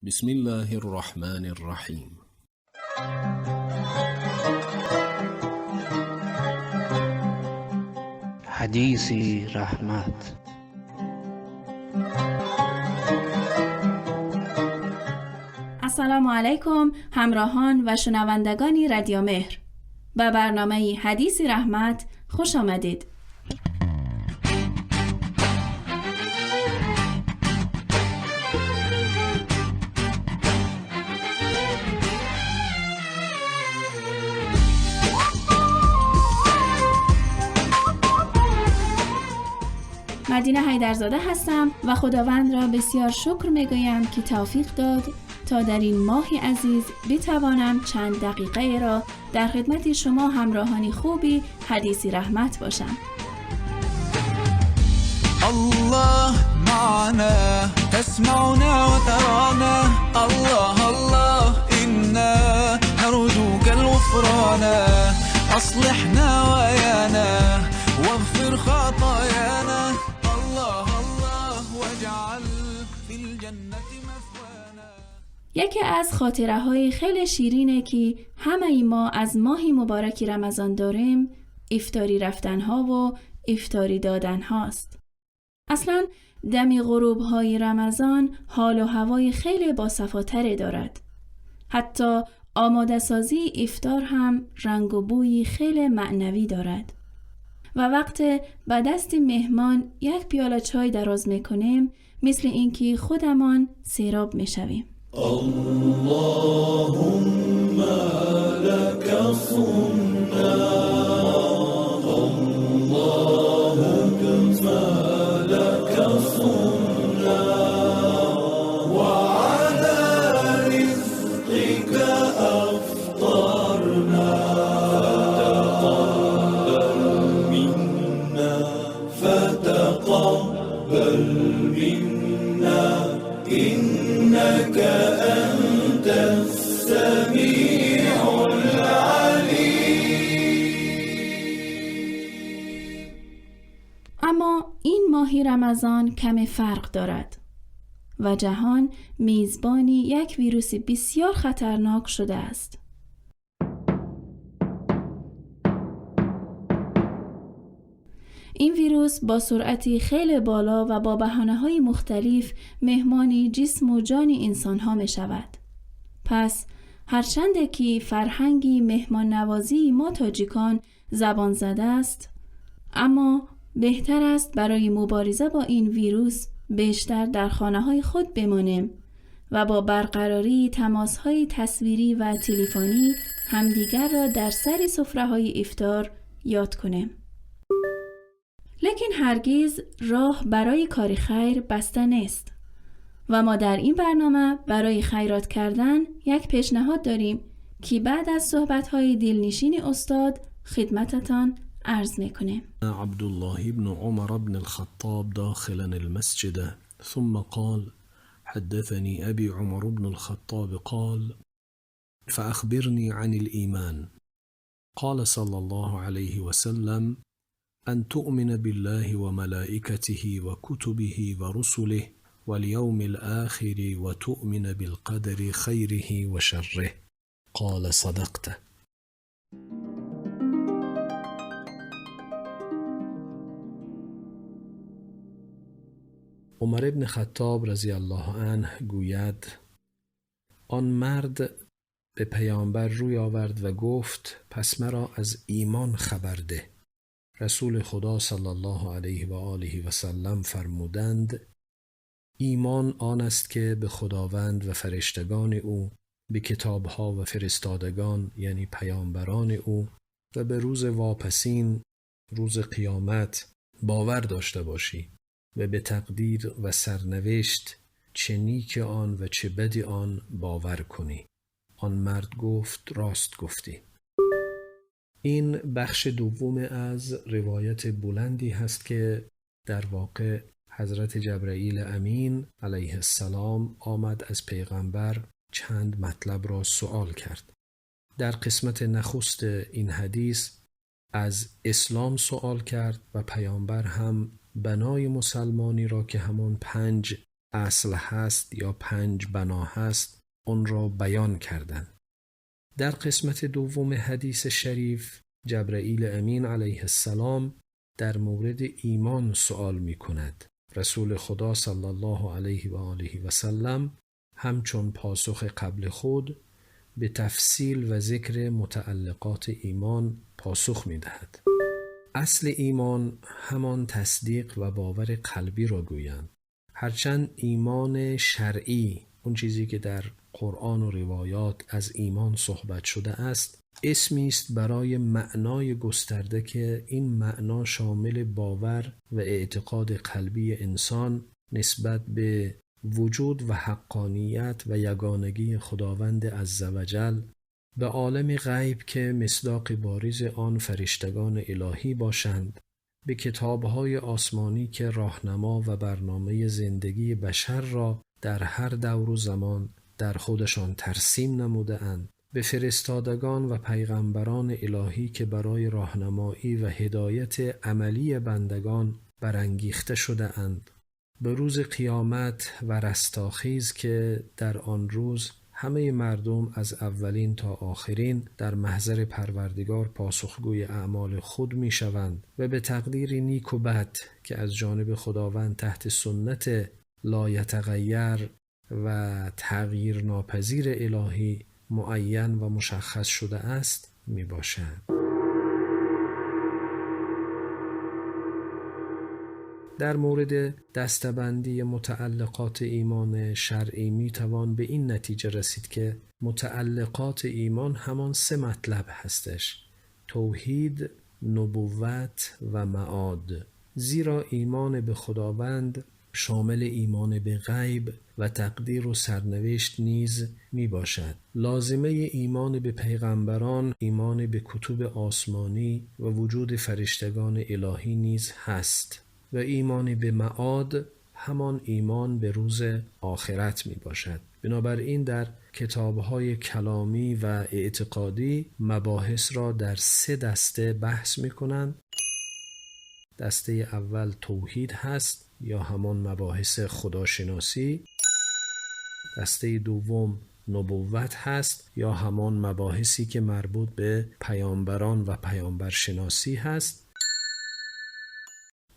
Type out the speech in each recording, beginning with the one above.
بسم الله الرحمن الرحیم. حدیثی رحمت. السلام علیکم همراهان و شنوندگان رادیو مهر. به برنامه حدیثی رحمت خوش آمدید. مدینه حیدرزاده هستم و خداوند را بسیار شکر میگویم که توفیق داد تا در این ماهی عزیز بتوانم چند دقیقه را در خدمت شما همراهانی خوبی حدیثی رحمت باشم. الله معنا تسمعنا وترانا الله الله إنا نرجوك الغفران أصلحنا ويانا واغفر خطايانا الله الله واجعل في الجنة مثوانا. یکی از خاطره های خیلی شیرینه که همه ما از ماهی مبارکی رمضان داریم افطاری رفتن ها و افطاری دادن هاست. اصلا دمی غروب های رمضان حال و هوای خیلی باصفاتری دارد. حتی آماده سازی افطار هم رنگ و بوی خیلی معنوی دارد. و وقت به دست مهمان یک پیاله چای دراز میکنیم مثل اینکه خودمان سیراب میشویم. اللهم لك صمنا اللهم لك صمنا وعلى رزقك أفطرنا فتقبل منا إنك أنت السميع العليم. اما این ماهی رمضان کمی فرق دارد و جهان میزبانی یک ویروس بسیار خطرناک شده است. این ویروس با سرعتی خیلی بالا و با بهانه‌های مختلف مهمانی جسم و جان انسان‌ها می شود. پس هرچند که فرهنگی مهمان نوازی ما تاجیکان زبان زده است، اما بهتر است برای مبارزه با این ویروس بیشتر در خانه‌های خود بمانیم و با برقراری تماس‌های تصویری و تلفنی همدیگر را در سر سفره‌های افطار یاد کنیم. لیکن هرگز راه برای کار خیر بسته نیست و ما در این برنامه برای خیرات کردن یک پیشنهاد داریم که بعد از صحبت‌های دلنشین استاد خدمتتان عرض می‌کنیم. عبد الله بن عمر بن الخطاب داخلا المسجد ثم قال حدثني أبي عمر بن الخطاب قال فأخبرني عن الإيمان قال صلى الله عليه وسلم أن تؤمن بالله وملائكته وكتبه ورسله واليوم الآخر وتؤمن بالقدر خيره وشره قال صدقت. عمر ابن خطاب رضی الله عنه گوید آن مرد به پیامبر روی آورد و گفت پس مرا از ایمان خبر ده. رسول خدا صلی الله علیه و آله و سلم فرمودند ایمان آن است که به خداوند و فرشتگان او، به کتابها و فرستادگان یعنی پیامبران او و به روز واپسین روز قیامت باور داشته باشی و به تقدیر و سرنوشت چه نیک آن و چه بد آن باور کنی. آن مرد گفت راست گفتی. این بخش دوم از روایت بلندی هست که در واقع حضرت جبرئیل امین علیه السلام آمد از پیغمبر چند مطلب را سوال کرد. در قسمت نخست این حدیث از اسلام سوال کرد و پیامبر هم بنای مسلمانی را که همان 5 اصل هست یا 5 بنا هست اون را بیان کردند. در قسمت دوم حدیث شریف جبرئیل امین علیه السلام در مورد ایمان سوال می کند. رسول خدا صلی الله علیه و آله و سلم همچون پاسخ قبل خود به تفصیل و ذکر متعلقات ایمان پاسخ می دهد. اصل ایمان همان تصدیق و باور قلبی را گویند. هرچند ایمان شرعی، اون چیزی که در قرآن و روایات از ایمان صحبت شده است، اسمی است برای معنای گسترده که این معنا شامل باور و اعتقاد قلبی انسان نسبت به وجود و حقانیت و یگانگی خداوند عزوجل، به عالم غیب که مصداق بارز آن فرشتگان الهی باشند، به کتاب‌های آسمانی که راهنما و برنامه زندگی بشر را در هر دور و زمان در خودشان ترسیم نموده اند، به فرستادگان و پیغمبران الهی که برای راهنمایی و هدایت عملی بندگان برانگیخته شده اند، به روز قیامت و رستاخیز که در آن روز همه مردم از اولین تا آخرین در محضر پروردگار پاسخگوی اعمال خود می شوند و به تقدیر نیک و بد که از جانب خداوند تحت سنت لایتغیر و تغییر ناپذیر الهی معین و مشخص شده است می باشند. در مورد دسته‌بندی متعلقات ایمان شرعی می توان به این نتیجه رسید که متعلقات ایمان همان 3 مطلب هستش: توحید، نبوت و معاد. زیرا ایمان به خداوند شامل ایمان به غیب و تقدیر و سرنوشت نیز می باشد. لازمه ایمان به پیغمبران ایمان به کتب آسمانی و وجود فرشتگان الهی نیز هست و ایمان به معاد همان ایمان به روز آخرت می باشد. بنابراین در کتاب‌های کلامی و اعتقادی مباحث را در 3 دسته بحث می کنند. دسته اول توحید هست یا همان مباحث خداشناسی. دسته دوم نبوت هست یا همان مباحثی که مربوط به پیامبران و پیامبرشناسی هست.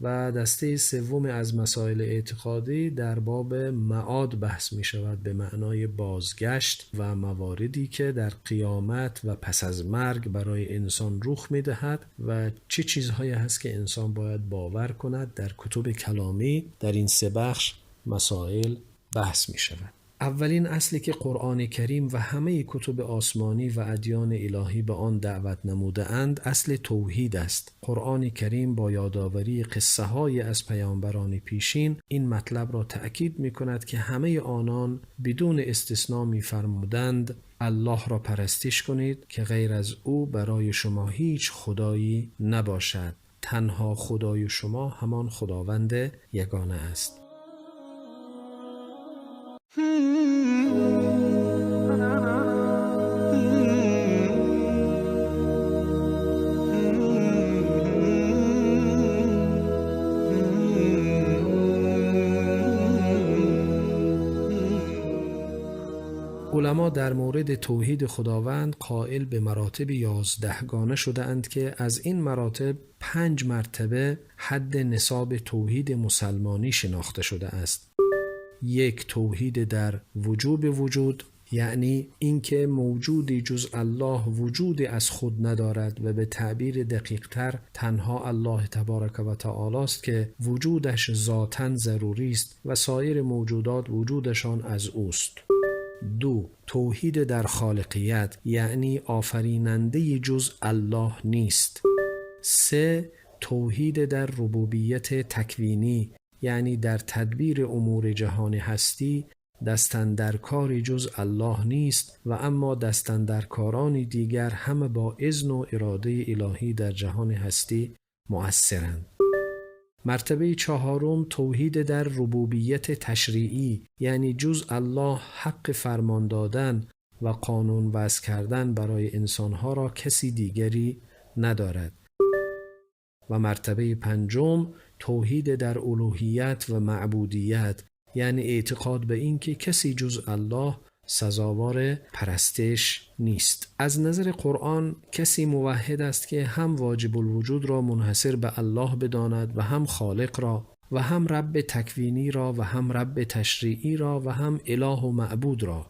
و دسته سوم از مسائل اعتقادی در باب معاد بحث می شود، به معنای بازگشت و مواردی که در قیامت و پس از مرگ برای انسان رخ می دهد و چه چیزهایی هست که انسان باید باور کند. در کتب کلامی در این 3 بخش مسائل بحث می شود. اولین اصلی که قرآن کریم و همه کتب آسمانی و ادیان الهی به آن دعوت نموده اند اصل توحید است. قرآن کریم با یادآوری قصه های از پیامبران پیشین این مطلب را تأکید می کند که همه آنان بدون استثنا می فرمودند الله را پرستش کنید که غیر از او برای شما هیچ خدایی نباشد. تنها خدای شما همان خداوند یگانه است. علما در مورد توحید خداوند قائل به مراتب 11 گانه شده اند که از این مراتب 5 مرتبه حد نصاب توحید مسلمانی شناخته شده است. 1. توحید در وجوب وجود، یعنی اینکه موجودی جز الله وجودی از خود ندارد و به تعبیر دقیق تر تنها الله تبارک و تعالی است که وجودش ذاتاً ضروری است و سایر موجودات وجودشان از اوست. 2. توحید در خالقیت، یعنی آفریننده جز الله نیست. 3. توحید در ربوبیت تکوینی، یعنی در تدبیر امور جهان هستی دستاندرکاری جز الله نیست و اما دستاندرکارانی دیگر همه با اذن و اراده الهی در جهان هستی مؤثرند. مرتبه 4 توحید در ربوبیت تشریعی، یعنی جز الله حق فرمان دادن و قانون وضع کردن برای انسانها را کسی دیگری ندارد. و مرتبه 5 توحید در الوهیت و معبودیت، یعنی اعتقاد به این که کسی جز الله سزاوار پرستش نیست. از نظر قرآن کسی موحد است که هم واجب الوجود را منحصر به الله بداند و هم خالق را و هم رب تکوینی را و هم رب تشریعی را و هم اله و معبود را.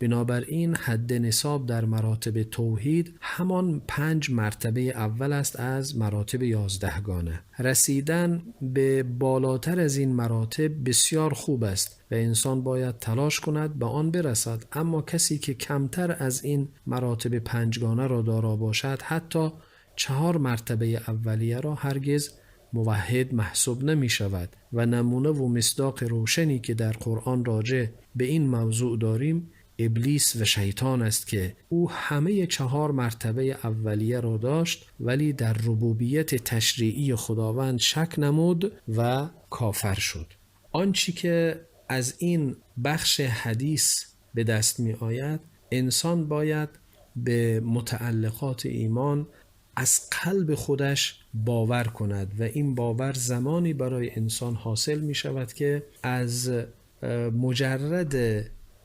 بنابراین حد نصاب در مراتب توحید همان 5 مرتبه اول است از مراتب 11 گانه. رسیدن به بالاتر از این مراتب بسیار خوب است و انسان باید تلاش کند به آن برسد، اما کسی که کمتر از این مراتب 5 گانه را دارا باشد حتی 4 مرتبه اولیه را هرگز موحد محسوب نمی شود و نمونه و مصداق روشنی که در قرآن راجع به این موضوع داریم ابلیس و شیطان است که او همه 4 مرتبه اولیه را داشت ولی در ربوبیت تشریعی خداوند شک نمود و کافر شد. آنچه که از این بخش حدیث به دست می آید، انسان باید به متعلقات ایمان از قلب خودش باور کند و این باور زمانی برای انسان حاصل می شود که از مجرد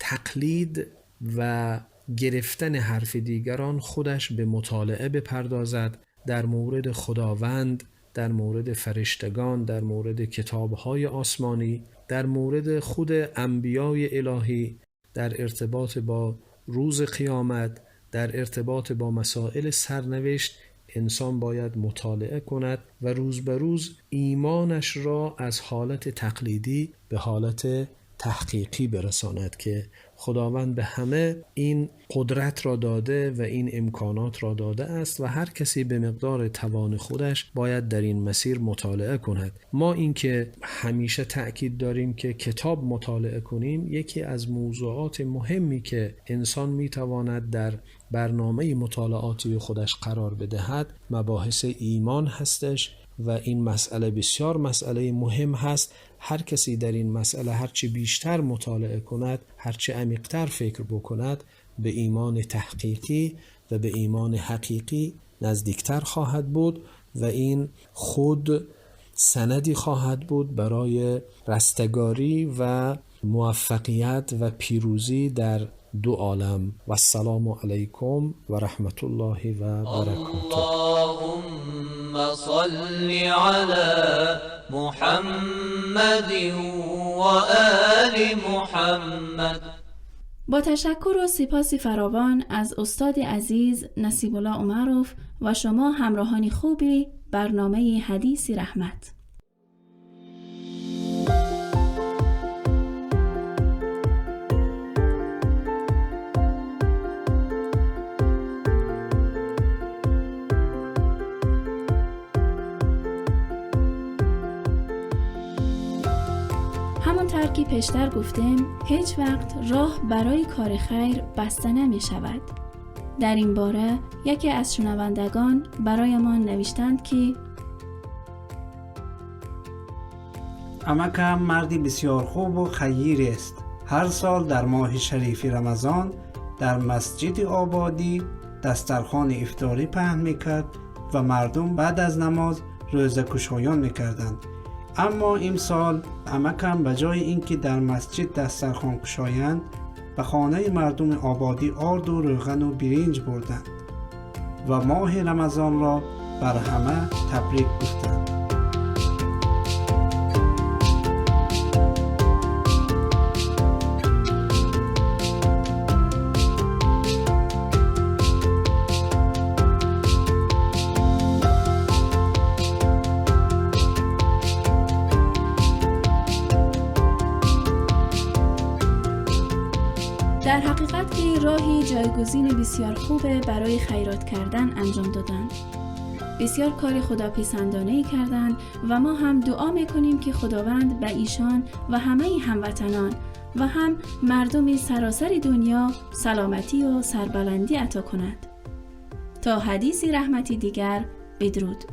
تقلید و گرفتن حرف دیگران خودش به مطالعه بپردازد در مورد خداوند، در مورد فرشتگان، در مورد کتاب‌های آسمانی، در مورد خود انبیای الهی، در ارتباط با روز قیامت، در ارتباط با مسائل سرنوشت. انسان باید مطالعه کند و روز به روز ایمانش را از حالت تقلیدی به حالت تحقیقی برساند که خداوند به همه این قدرت را داده و این امکانات را داده است و هر کسی به مقدار توان خودش باید در این مسیر مطالعه کند. ما این که همیشه تأکید داریم که کتاب مطالعه کنیم، یکی از موضوعات مهمی که انسان میتواند در برنامه مطالعاتی خودش قرار بدهد مباحث ایمان هستش و این مسئله بسیار مسئله مهم هست. هر کسی در این مسئله هرچی بیشتر مطالعه کند، هرچی عمیق‌تر فکر بکند، به ایمان تحقیقی و به ایمان حقیقی نزدیکتر خواهد بود و این خود سندی خواهد بود برای رستگاری و موفقیت و پیروزی در 2 عالم. و السلام علیکم و رحمت الله و برکاته. اللهم صل علی محمد و آل محمد. با تشکر و سپاس فراوان از استاد عزیز نصیب الله عمروف و شما همراهان خوبی برنامه حدیثی رحمت. همانطور که پیشتر گفتیم، هیچ وقت راه برای کار خیر بسته نمی شود. در این باره یکی از شنوندگان برایمان نوشتند که عمکم مردی بسیار خوب و خیری است. هر سال در ماه شریف رمضان در مسجد آبادی دسترخوان افطاری پهن میکرد و مردم بعد از نماز روزه گشایان میکردند. اما امسال عمکم به جای اینکه در مسجد دسترخوان گشایند به خانه مردم آبادی آرد و روغن و برنج بردند و ماه رمضان را بر همه تبریک گفتند. در حقیقت که راهی جایگزین بسیار خوبه برای خیرات کردن انجام دادن. بسیار کار خداپسندانه‌ای کردند و ما هم دعا میکنیم که خداوند به ایشان و همه هموطنان و هم مردم سراسر دنیا سلامتی و سربلندی عطا کند. تا حدیثی رحمتی دیگر، بدرود.